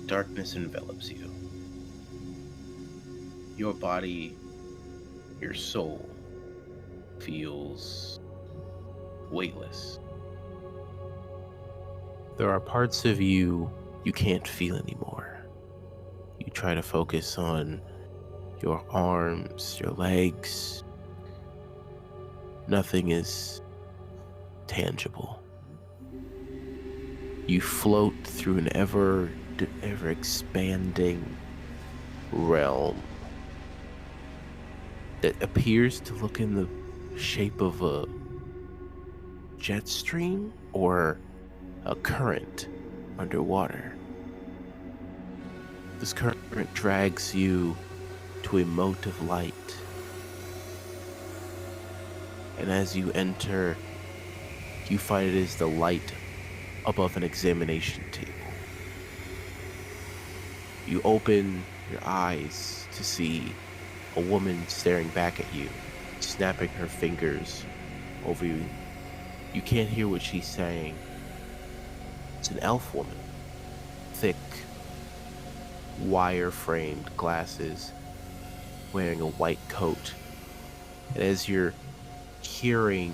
Darkness envelops you. Your body, your soul, feels weightless. There are parts of you can't feel anymore. You try to focus on your arms, your legs. Nothing is tangible. You float through an ever expanding realm that appears to look in the shape of a jet stream or a current underwater. This current drags you to a moat of light. And as you enter, you find it is the light above an examination table. You open your eyes to see a woman staring back at you, snapping her fingers over you. You can't hear what she's saying. It's an elf woman. Thick, wire-framed glasses, wearing a white coat. And as your hearing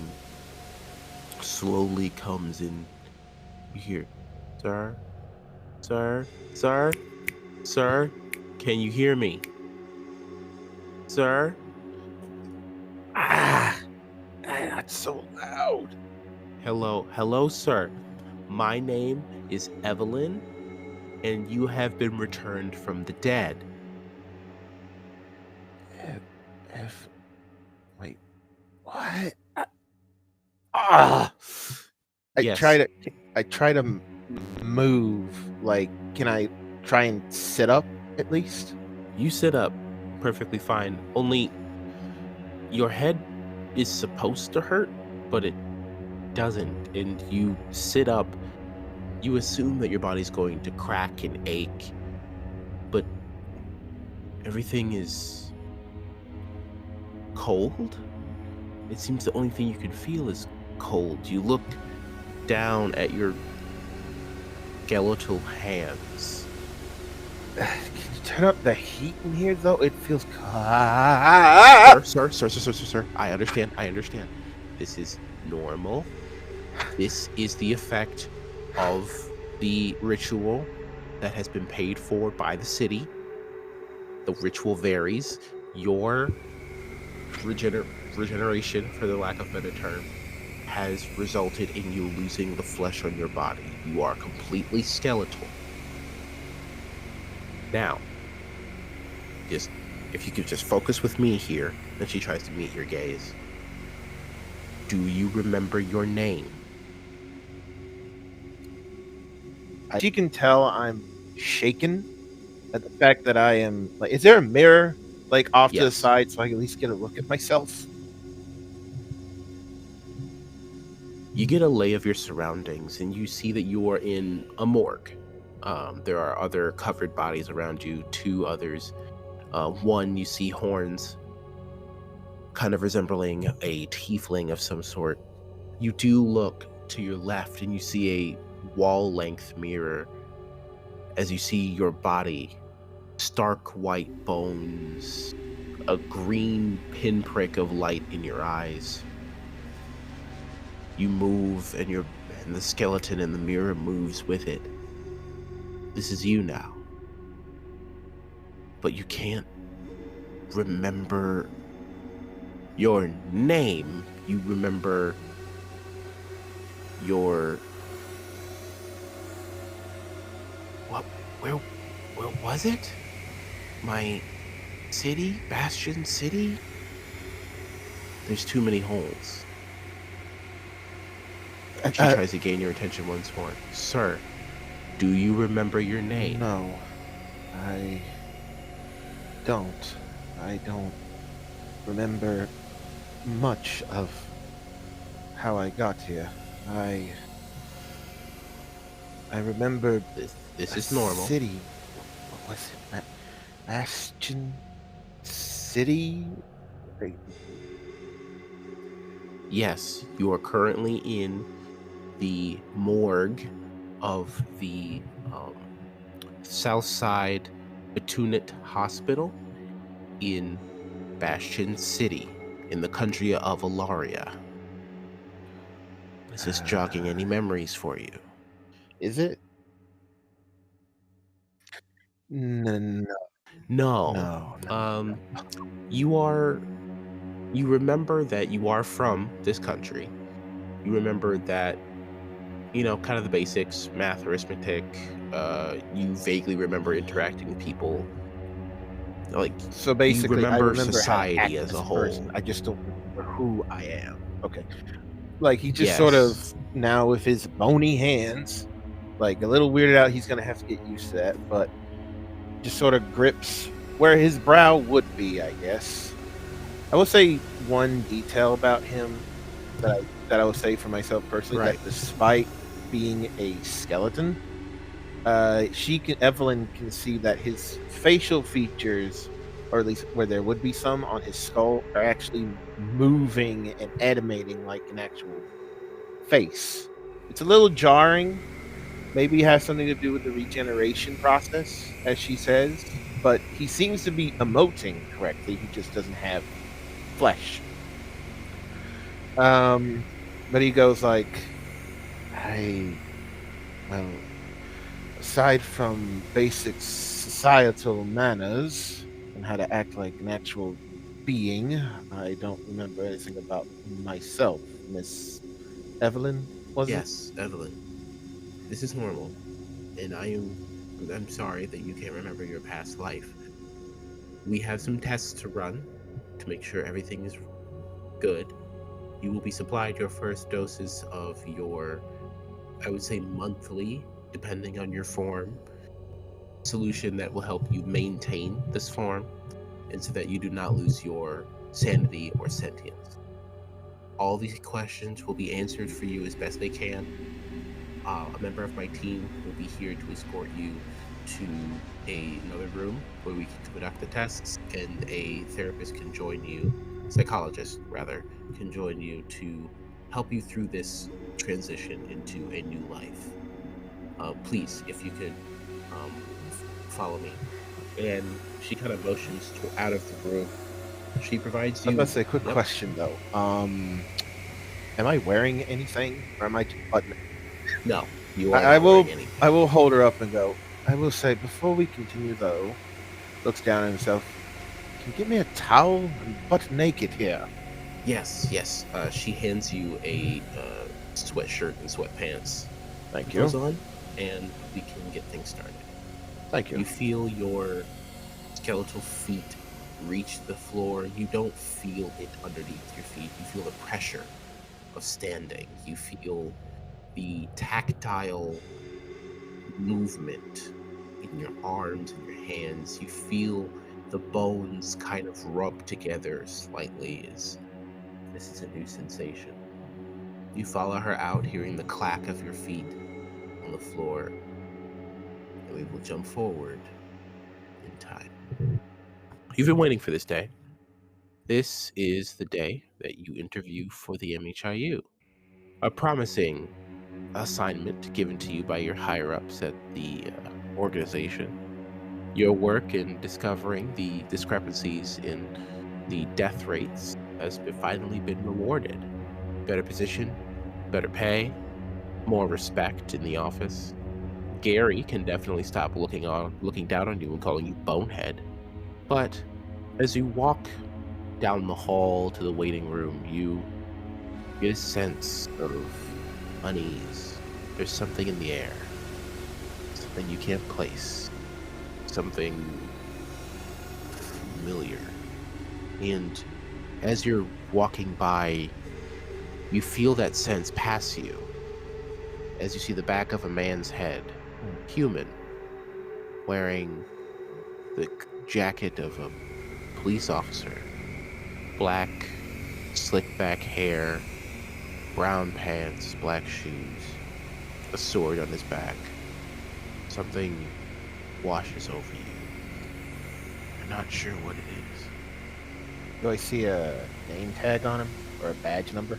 slowly comes in, you hear, "Sir? Sir? Sir? Sir? Can you hear me? Sir?" That's so loud. Hello, sir. My name is Evelyn, and you have been returned from the dead. Wait, what? Yes. I try to move. Like, can I try and sit up at least? You sit up perfectly fine, only your head is supposed to hurt, but it doesn't. And you sit up, you assume that your body's going to crack and ache, but everything is cold. It seems the only thing you can feel is cold. You look down at your skeletal hands. Can you turn up the heat in here, though? It feels cold. Sir. I understand. This is normal. This is the effect of the ritual that has been paid for by the city. The ritual varies. Your regeneration, for the lack of a better term, has resulted in you losing the flesh on your body. You are completely skeletal. Now, if you could just focus with me here, and she tries to meet your gaze. Do you remember your name? As you can tell, I'm shaken at the fact that I am. Like, is there a mirror like off to the Yes. side so I can at least get a look at myself? You get a lay of your surroundings, and you see that you are in a morgue. There are other covered bodies around you, two others. One, you see horns, kind of resembling a tiefling of some sort. You do look to your left, and you see a wall-length mirror as you see your body, stark white bones, a green pinprick of light in your eyes. You move, and the skeleton in the mirror moves with it. This is you now. But you can't remember your name. You remember your... Where was it? My city? Bastion City? There's too many holes. She tries to gain your attention once more. Sir, do you remember your name? No, I don't. I don't remember much of how I got here. I remember this is normal. City. What was it? Bastion City? Yes, you are currently in the morgue of the Southside Batunit Hospital in Bastion City in the country of Alaria. Is this jogging any memories for you? Is it? No, No. no, no, Um, you are you remember that you are from this country. You remember that, kind of the basics, math, arithmetic. You vaguely remember interacting with people. Like, so you basically, I remember remember how to society act as as a a person, whole. I just don't remember who I am. Okay. Like, he just sort of Yes. now with his bony hands, like, a little weirded out, he's gonna have to get used to that, but just sort of grips where his brow would be, I guess. I will say one detail about him that I will say for myself personally, that Right. despite being a skeleton, she can Evelyn can see that his facial features, or at least where there would be some on his skull, are actually moving and animating like an actual face. It's a little jarring. Maybe it has something to do with the regeneration process, as she says, but he seems to be emoting correctly. He just doesn't have flesh. Um, but he goes like, I, well, aside from basic societal manners and how to act like an actual being, I don't remember anything about myself, Miss Evelyn, was it? Yes, Evelyn. This is normal, and I'm sorry that you can't remember your past life. We have some tests to run to make sure everything is good. You will be supplied your first doses of your, I would say, monthly, depending on your form, solution that will help you maintain this form and so that you do not lose your sanity or sentience. All these questions will be answered for you as best they can. A member of my team will be here to escort you to another room where we can conduct the tests, and a therapist can join you, psychologist rather, can join you to help you through this transition into a new life. Please, if you could follow me. And she kind of motions out of the room. She provides I was about to you. say, quick Yep. question though. Am I wearing anything, or am I just button? No, you are I not wearing will. anything. I will hold her up and go. I will say before we continue, though, looks down at himself. Can you give me a towel? I'm butt naked here. Yes, yes. She hands you a sweatshirt and sweatpants. Put Thank those you. on, and we can get things started. Thank you. You feel your skeletal feet reach the floor. You don't feel it underneath your feet. You feel the pressure of standing. You feel the tactile movement in your arms and your hands. You feel the bones kind of rub together slightly as this is a new sensation. You follow her out, hearing the clack of your feet on the floor, and we will jump forward in time. You've been waiting for this day. This is the day that you interview for the M.H.I.U. A promising assignment given to you by your higher ups at the organization. Your work in discovering the discrepancies in the death rates has finally been rewarded. Better position, better pay, more respect in the office. Gary can definitely stop looking down on you and calling you bonehead. But as you walk down the hall to the waiting room, you get a sense of unease. There's something in the air, something you can't place, something familiar. And as you're walking by, you feel that sense pass you as you see the back of a man's head, Hmm. human, wearing the jacket of a police officer, black, slick back hair, brown pants, black shoes, a sword on his back. Something washes over you. You're not sure what it is. Do I see a name tag on him or a badge number?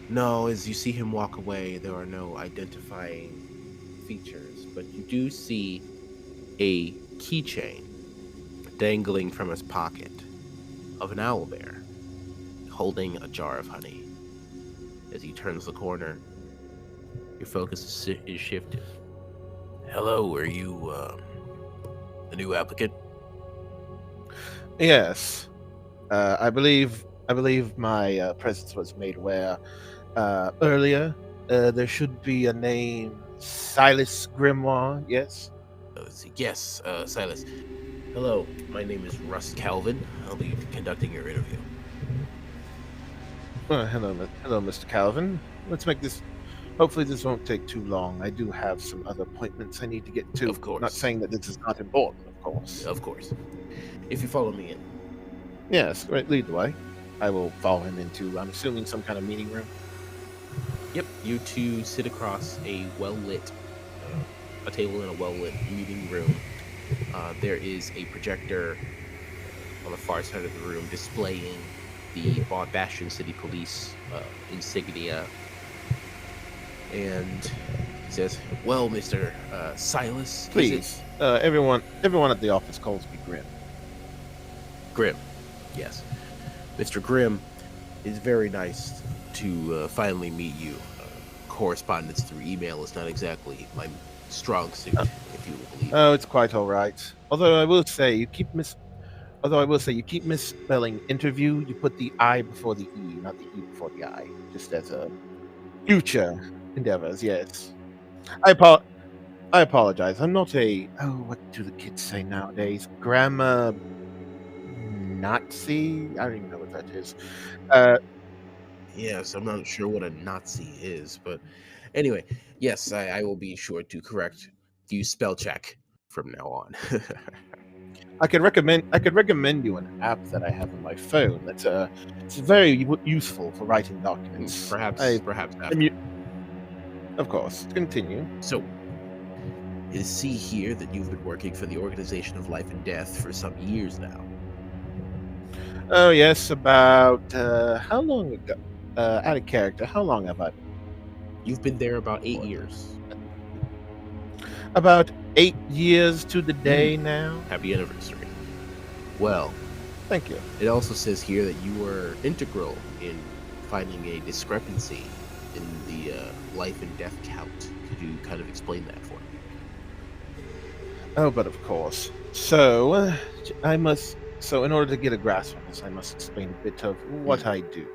No, as you see him walk away, there are no identifying features, but you do see a keychain dangling from his pocket of an owl bear holding a jar of honey. As he turns the corner, your focus is shifted. Hello, are you the new applicant? Yes, I believe my presence was made aware earlier. There should be a name, Silas Grimoire. Yes. Let's see. Yes, Silas. Hello, my name is Russ Calvin. I'll be conducting your interview. Hello, Mr. Calvin. Let's make this. Hopefully, this won't take too long. I do have some other appointments I need to get to. Of Not course. saying that this is not important, of course. Of course. If you follow me in. Yes, right. Lead the way. I will follow him into. I'm assuming some kind of meeting room. Yep, you two sit across a well-lit, a table in a well-lit meeting room. There is a projector on the far side of the room displaying the Bastion City Police insignia. And he says, "Well, Mister Silas, is it Please, everyone at the office calls me Grim. Grim?" Yes, Mister Grim. It's very nice to finally meet you. Correspondence through email is not exactly my strong suit, Uh, if you will believe. oh, it's quite all right. Although I will say you keep misspelling interview. You put the I before the E, not the E before the I. Just as a future endeavors. Yes. I apo- I apologize. I'm not a. Oh, what do the kids say nowadays? Grammar Nazi. I don't even know what that is. Uh, Yes, I'm not sure what a Nazi is, but anyway, yes, I will be sure to correct you spell check from now on. I could recommend you an app that I have on my phone. It's very useful for writing documents. perhaps I'm after. u- of course, continue. So, I see here that you've been working for the Organization of Life and Death for some years now. Oh yes, about how long ago? Out of character, how long have I been You've been there about eight for? years. About 8 years to the day Hmm, now. happy anniversary. Well, Thank you. it also says here that you were integral in finding a discrepancy in the life and death count. Could you kind of explain that for me? Oh, but of course. So I must. So in order to get a grasp on this, I must explain a bit of what Hmm. I do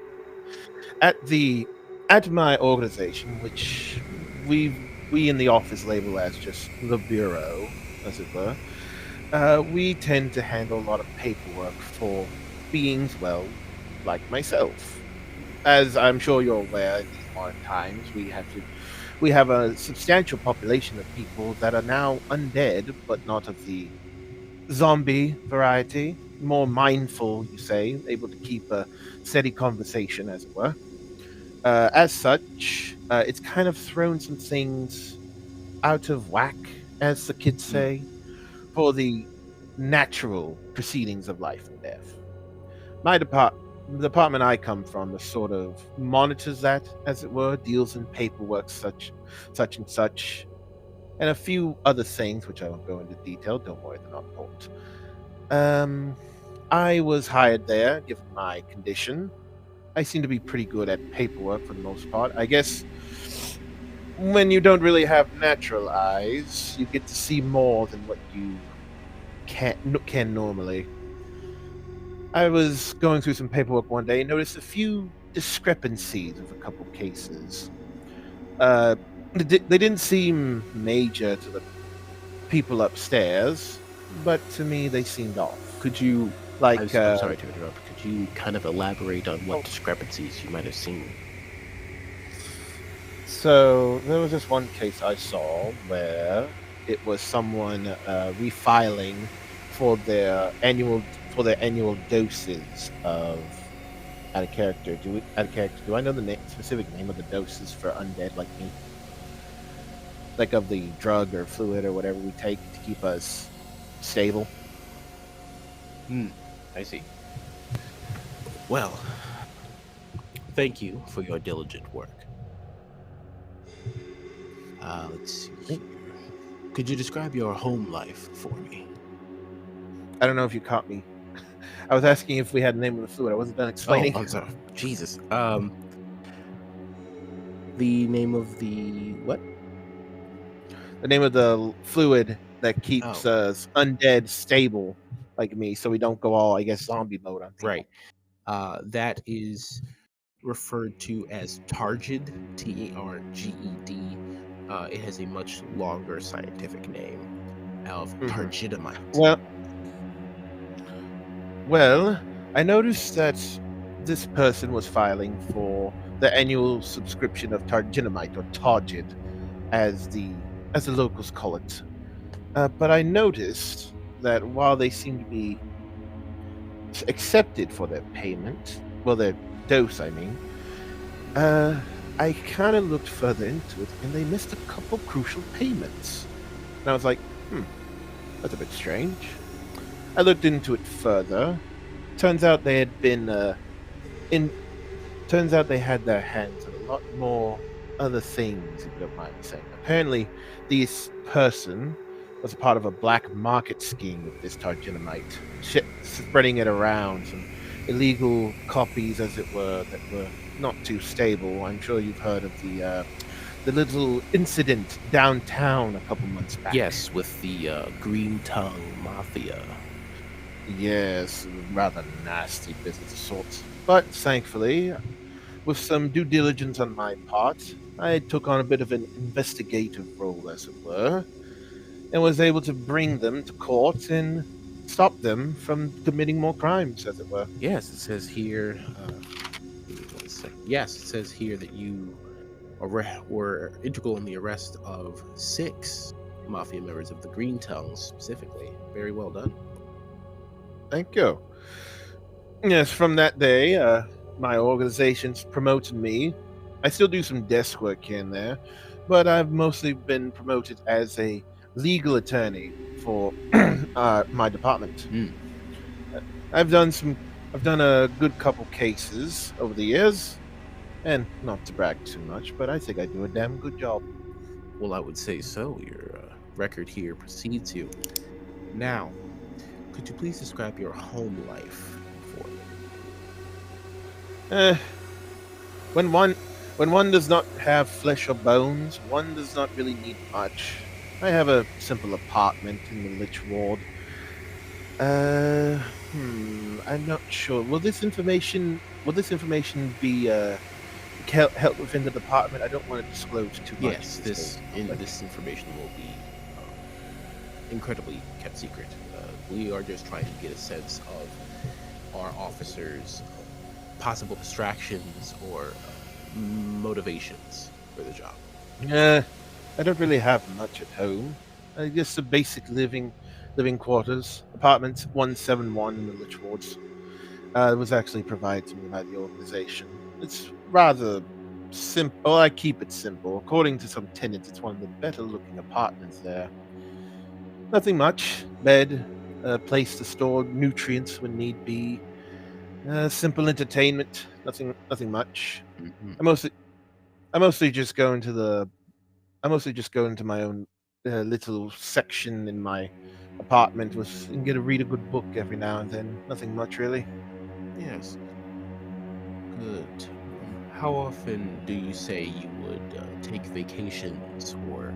at the at my organization, which we in the office label as just the bureau, as it were. We tend to handle a lot of paperwork for beings, well, like myself. As I'm sure you're aware, in these modern times, we have a substantial population of people that are now undead, but not of the zombie variety. More mindful, you say, able to keep a steady conversation, as it were. As such, it's kind of thrown some things out of whack, as the kids Hmm. say, for the natural proceedings of life and death. My the department I come from is sort of monitors that, as it were, deals in paperwork such and such, and a few other things which I won't go into detail. Don't worry, they're not important. Um, I was hired there, given my condition. I seem to be pretty good at paperwork for the most part. I guess when you don't really have natural eyes, you get to see more than what you can normally. I was going through some paperwork one day and noticed a few discrepancies with a couple cases. Uh, they didn't seem major to the people upstairs, but to me they seemed off. Could you? Like, I'm sorry to interrupt. Could you kind of elaborate on what oh, discrepancies you might have seen? so there was this one case I saw where it was someone refiling for their annual doses of out of character? Do I know the specific name of the doses for undead like me? Like of the drug or fluid or whatever we take to keep us stable. Hmm. I see. Well, thank you for your diligent work. Let's see here. Could you describe your home life for me? I don't know if you caught me. I was asking if we had a name of the fluid. I wasn't done Oh, explaining. I'm sorry. Jesus. The name of the what? The name of the fluid that keeps Oh, us undead stable, like me, so we don't go all, I guess, zombie mode on right. people. That is referred to as targid, Targed. It has a much longer scientific name of Hmm. targidamite. Well, well, I noticed that this person was filing for the annual subscription of Targinamite or Targid, as the locals call it. But I noticed that while they seem to be accepted for their payment, well, their dose, I mean, uh, I kind of looked further into it, and they missed a couple crucial payments. And I was like, that's a bit strange. I looked into it further. Turns out they had been in turns out they had their hands on a lot more other things, if you don't mind me saying. Apparently, this person was a part of a black market scheme with this targinamite, spreading it around, some illegal copies, as it were, that were not too stable. I'm sure you've heard of the little incident downtown a couple months back. Yes, with the green tongue mafia. Yes, rather nasty business of sorts. But thankfully, with some due diligence on my part, I took on a bit of an investigative role, as it were, and was able to bring them to court and stop them from committing more crimes, as it were. Yes, it says here. Give me 1 second. Yes, it says here that you were integral in the arrest of 6 mafia members of the Green Tongues, specifically. Very well done. Thank you. Yes, from that day, my organization's promoted me. I still do some desk work here and there, but I've mostly been promoted as a legal attorney for my department. Hmm. I've done some. I've done a good couple cases over the years, and not to brag too much, but I think I do a damn good job. Well, I would say so. Your record here precedes you. Now, could you please describe your home life for me? Eh, when one when one does not have flesh or bones, one does not really need much. I have a simple apartment in the Lich Ward. I'm not sure. Will this information be held within the department? I don't want to disclose too much if Yes, it stays public. this information will be incredibly kept secret. We are just trying to get a sense of our officers' possible distractions or motivations for the job. Yeah, I don't really have much at home. I guess the basic living quarters, apartment 171 in the Lich Wards. It was actually provided to me by the organization. It's rather simple. Well, I keep it simple. According to some tenants, it's one of the better looking apartments there. Nothing much. Bed, a place to store nutrients when need be. Simple entertainment. Nothing much. Hmm. I mostly I mostly just go into the I mostly just go into my own little section in my apartment with and get to read a good book every now and then. Nothing much really. Yes, good. How often do you say you would take vacations or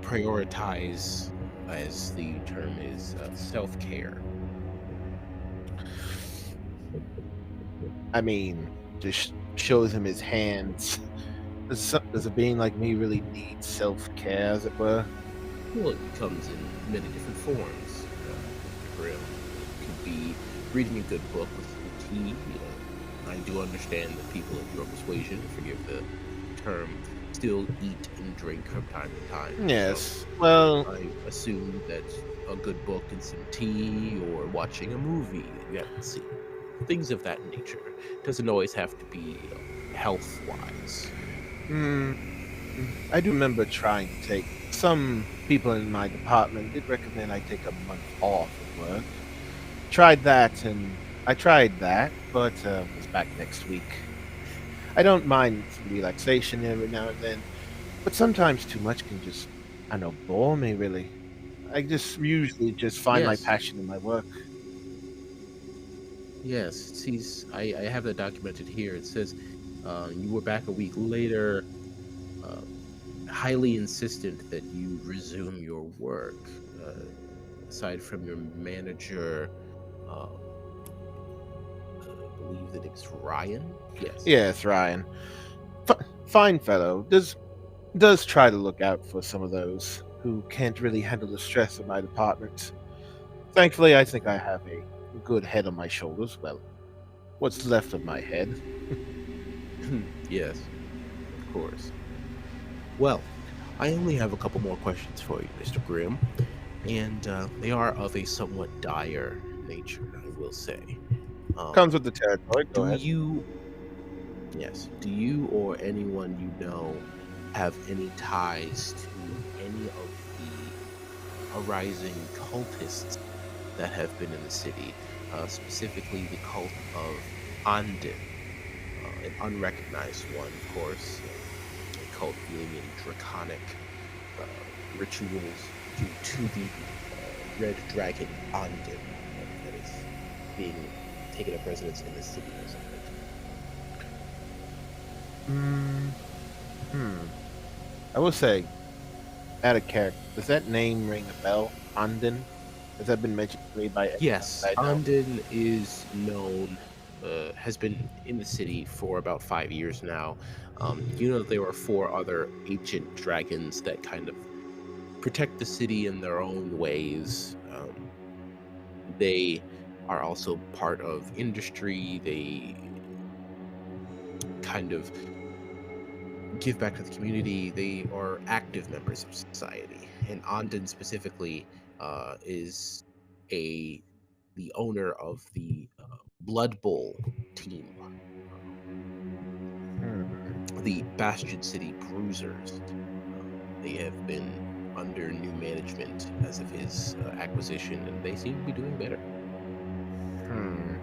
prioritize, as the term is, self care? I mean, just shows him his hands. Does a being like me really need self care, as it were? Well, it comes in many different forms, Mr. Grimm. It could be reading a good book with some tea. I do understand that people of your persuasion, forgive the term, still eat and drink from time to time. So Yes. Well, I assume that a good book and some tea or watching a movie that you haven't seen, things of that nature, doesn't always have to be, health wise. hmm, I do remember trying to take. Some people in my department did recommend I take a month off of work. I tried that, but was back next week. I don't mind some relaxation every now and then, but sometimes too much can just I know bore me really. I just usually just find my Yes, passion in my work. yes. It sees, I have that documented here. It says you were back a week later, uh, highly insistent that you resume your work. Aside from your manager, um, I believe the name's Ryan. Yes. Yes, Ryan. Fine fellow. Does try to look out for some of those who can't really handle the stress of my department. Thankfully, I think I have a good head on my shoulders. Well, what's left of my head. Yes, of course. Well, I only have a couple more questions for you, Mr. Grimm, and they are of a somewhat dire nature, I will say. Comes Um, with the territory. Go do ahead. you, yes, do you or anyone you know have any ties to any of the arising cultists that have been in the city, specifically the cult of Andin, an unrecognized one, of course, a cult dealing in draconic rituals due to the red dragon Andin that is being taken up residence in the city as of late. Mm, hmm. I will say, out of character, does that name ring a bell? Andin? Has that been mentioned to me by anyone Yes, that I know? Andin is known, has been in the city for about 5 years now. You know, there are four other ancient dragons that kind of protect the city in their own ways. They are also part of industry. They kind of give back to the community. They are active members of society. And Andin specifically is a the owner of the Blood Bowl team, Hmm. the Bastion City Bruisers. They have been under new management as of his acquisition, and they seem to be doing better. Hmm.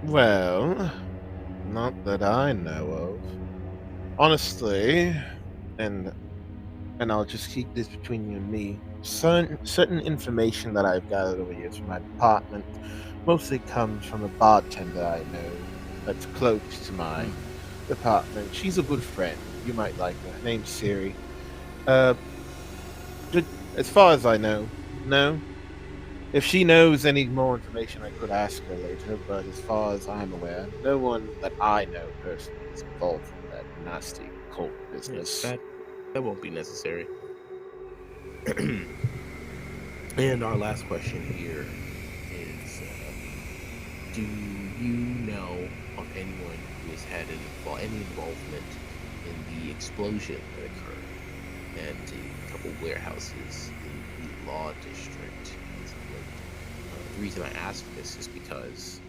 Well, not that I know of. Honestly, and and I'll just keep this between you and me. Certain information that I've gathered over years from my department mostly comes from a bartender I know that's close to my Hmm. department. She's a good friend. You might like her. Her name's Siri. Uh, as far as I know, no. If she knows any more information, I could ask her later. But as far as I'm aware, no one that I know personally is involved in that nasty cult Yes, business. that won't be necessary. And our last question here is do you know of anyone who has had any involvement in the explosion that occurred at a couple warehouses in the law district as of late? The reason I ask this is because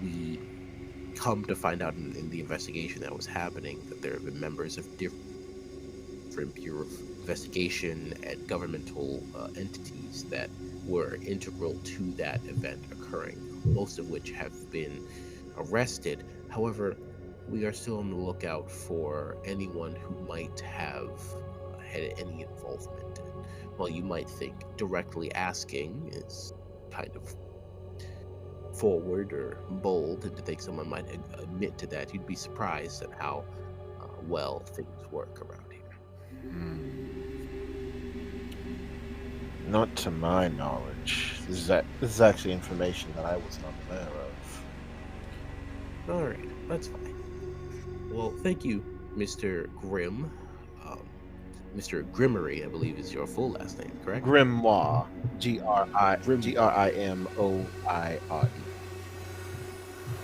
we come to find out in the investigation that was happening that there have been members of different Bureau of Investigation and governmental entities that were integral to that event occurring, most of which have been arrested. However, we are still on the lookout for anyone who might have had any involvement. And while you might think directly asking is kind of forward or bold, and to think someone might admit to that, you'd be surprised at how well things work around here. Hmm. Not to my knowledge. This is actually information that I was not aware of. All right, that's fine. Well, thank you, Mr. Grimm. Um, Mr. Grimmery, I believe, is your full last name, correct? Grimoire. Grimoire. Grimoire. I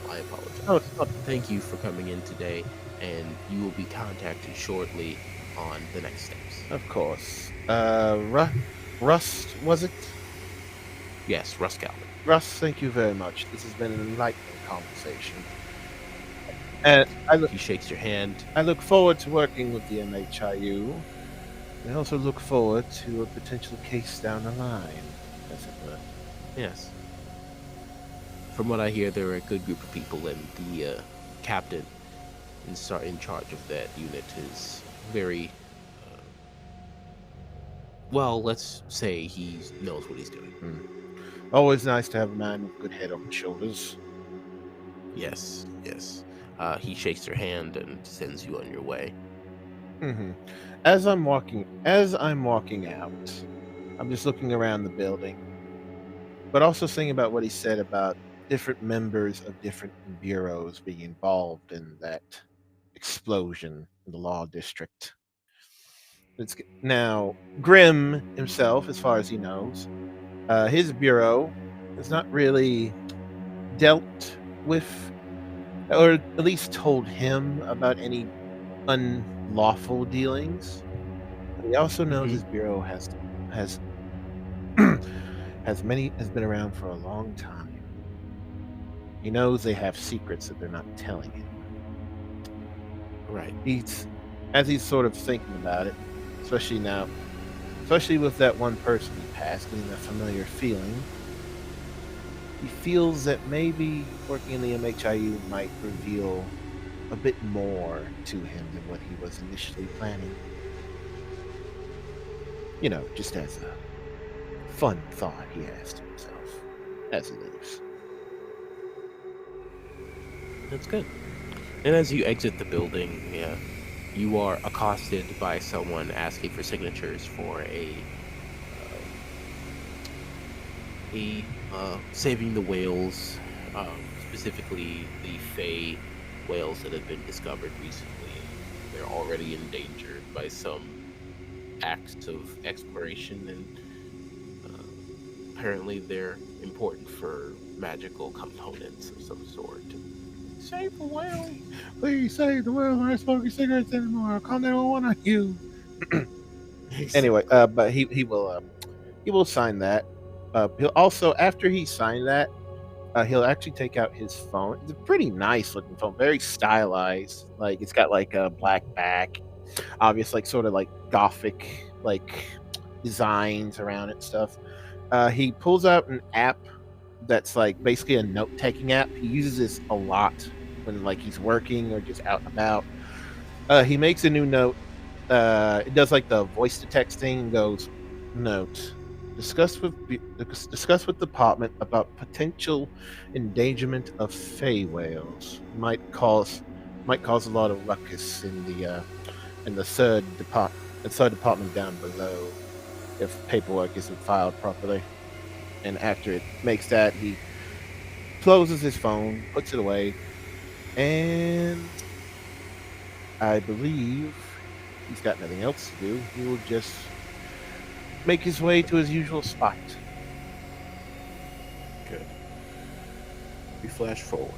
No, it's apologize. not. Thank you for coming in today, and you will be contacted shortly on the next steps. Of course. Rust, was it? Yes, Russ Calvin. Russ, thank you very much. This has been an enlightening conversation. And He shakes your hand. I look forward to working with the M.H.I.U. I also look forward to a potential case down the line, as it were. Yes. From what I hear, they're a good group of people, and the captain in charge of that unit is very Well, let's say he knows what he's doing. Hmm. Always nice to have a man with a good head on his shoulders. Yes, yes. He shakes your hand and sends you on your way. Hmm. As I'm walking out, I'm just looking around the building, but also thinking about what he said about different members of different bureaus being involved in that explosion in the law district. Now Grimm himself, as far as he knows, his bureau has not really dealt with, or at least told him about any unlawful dealings. But he also knows Hmm. his bureau has has been around for a long time. He knows they have secrets that they're not telling him. Right. He's as he's sort of thinking about it, especially now, especially with that one person he passed, getting that familiar feeling. He feels that maybe working in the M.H.I.U might reveal a bit more to him than what he was initially planning. Just as a fun thought he has to himself as he leaves. That's good. And as you exit the building, yeah, you are accosted by someone asking for signatures for um, a saving the whales, specifically the Fey whales that have been discovered recently, and they're already endangered by some acts of exploration, and apparently they're important for magical components of some sort. Save the whale. Please save the world. We're not smoking cigarettes anymore. Call 911 on you. Anyway, Exactly. but he will sign that. He'll also, after he signed that, he'll actually take out his phone. It's a pretty nice looking phone, very stylized. Like it's got like a black back, obvious, like sort of like gothic like designs around it and stuff. He pulls out an app that's like basically a note taking app. He uses this a lot when like he's working or just out and about. He makes a new note. It does like the voice to text thing and goes, note. Discuss with department about potential endangerment of Fey whales. Might cause a lot of ruckus in the third department down below if paperwork isn't filed properly. And after it makes that, he closes his phone, puts it away, and I believe he's got nothing else to do. He will just make his way to his usual spot. Good. We flash forward.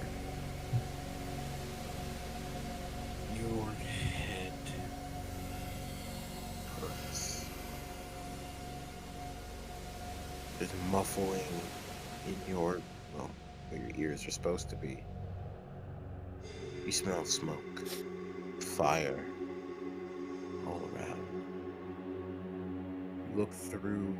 Your head hurts. There's muffling in well, where your ears are supposed to be. You smell smoke, fire all around. You look through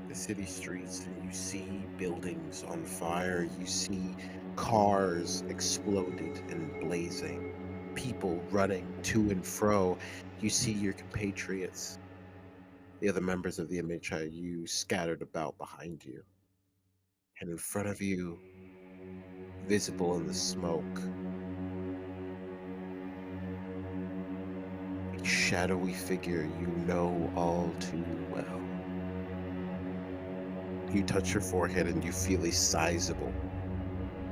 the city streets and you see buildings on fire. You see cars exploded and blazing, people running to and fro. You see your compatriots, the other members of the M.H.I.U, scattered about behind you. And in front of you, visible in the smoke, a shadowy figure you know all too well. You touch your forehead and you feel a sizable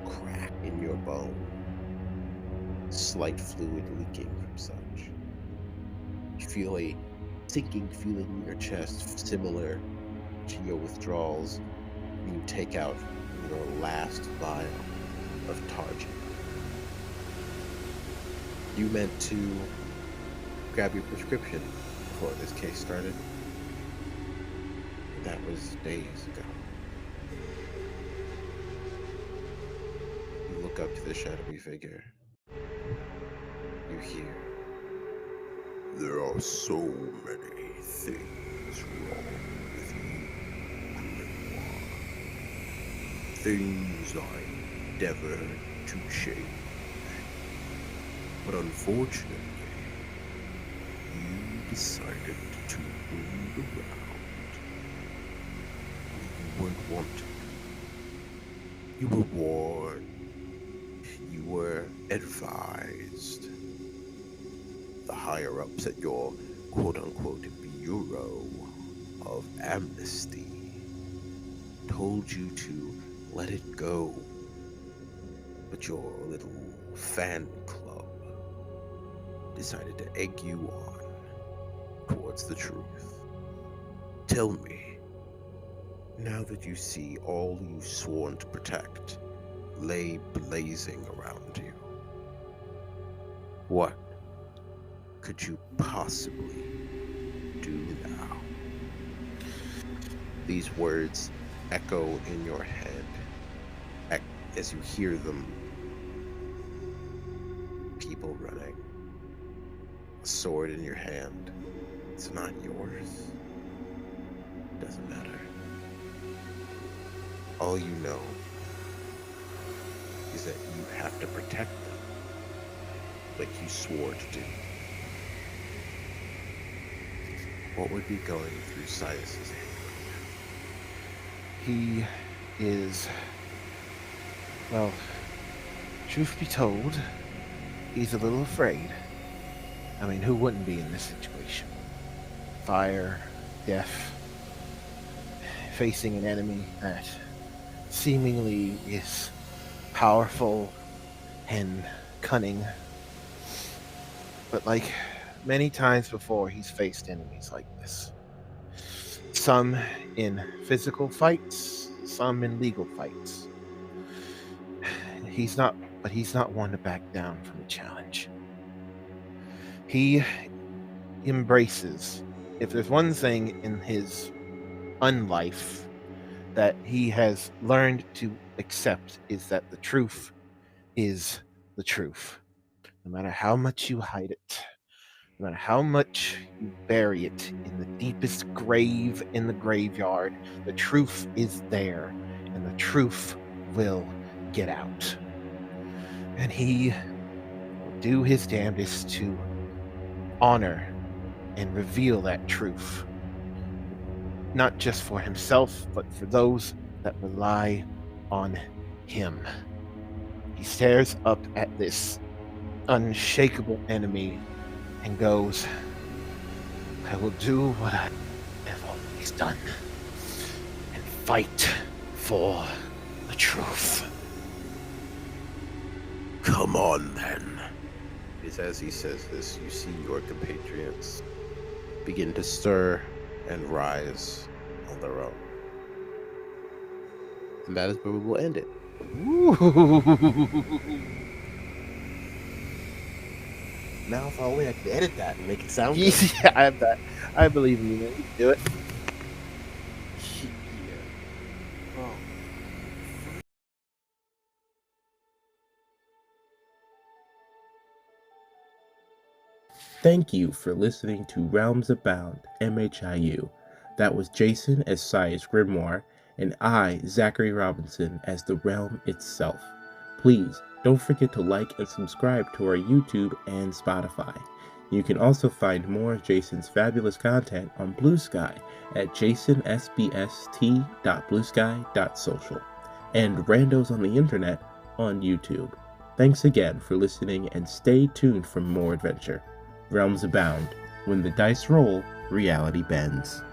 crack in your bone, slight fluid leaking from such. You feel a sinking feeling in your chest, similar to your withdrawals when you take out your last vial of Target. You meant to grab your prescription before this case started. That was days ago. You look up to the shadowy figure. You hear, there are so many things wrong with you, Grimoire. Things I endeavor to change. But unfortunately, you decided to brood around. weren't wanted. You were warned. You were advised. The higher ups at your quote unquote Bureau of Amnesty told you to let it go, but your little fan club decided to egg you on towards the truth. Tell me, now that you see all you've sworn to protect lay blazing around you, what could you possibly do now? These words echo in your head as you hear them. People running, a sword in your hand. It's not yours. Doesn't matter. All you know is that you have to protect them like you swore to do. What would be going through Silas's head? He is, well, truth be told, he's a little afraid. I mean, who wouldn't be in this situation? Fire, death, facing an enemy that seemingly is powerful and cunning. But like many times before, he's faced enemies like this. Some in physical fights, some in legal fights. He's not one to back down from a challenge. He embraces, if there's one thing in his unlife that he has learned to accept, is that the truth is the truth. No matter how much you hide it, no matter how much you bury it in the deepest grave in the graveyard, the truth is there, and the truth will get out. And he will do his damnedest to honor and reveal that truth, not just for himself, but for those that rely on him. He stares up at this unshakable enemy and goes, I will do what I have always done and fight for the truth. Come on, then. It's as he says this, you see your compatriots begin to stir and rise on their own. And that is where we will end it. Now, if only I could edit that and make it sound good. Yeah, I have that. I believe in you, man. You can do it. Yeah. Oh. Thank you for listening to Realms Abound, M.H.I.U. That was Jason as Sias Grimoire, and I, Zachary Robinson, as the realm itself. Please don't forget to like and subscribe to our YouTube and Spotify. You can also find more of Jason's fabulous content on Blue Sky at jasonsbst.bluesky.social and Randos on the Internet on YouTube. Thanks again for listening, and stay tuned for more adventure. Realms abound. When the dice roll, reality bends.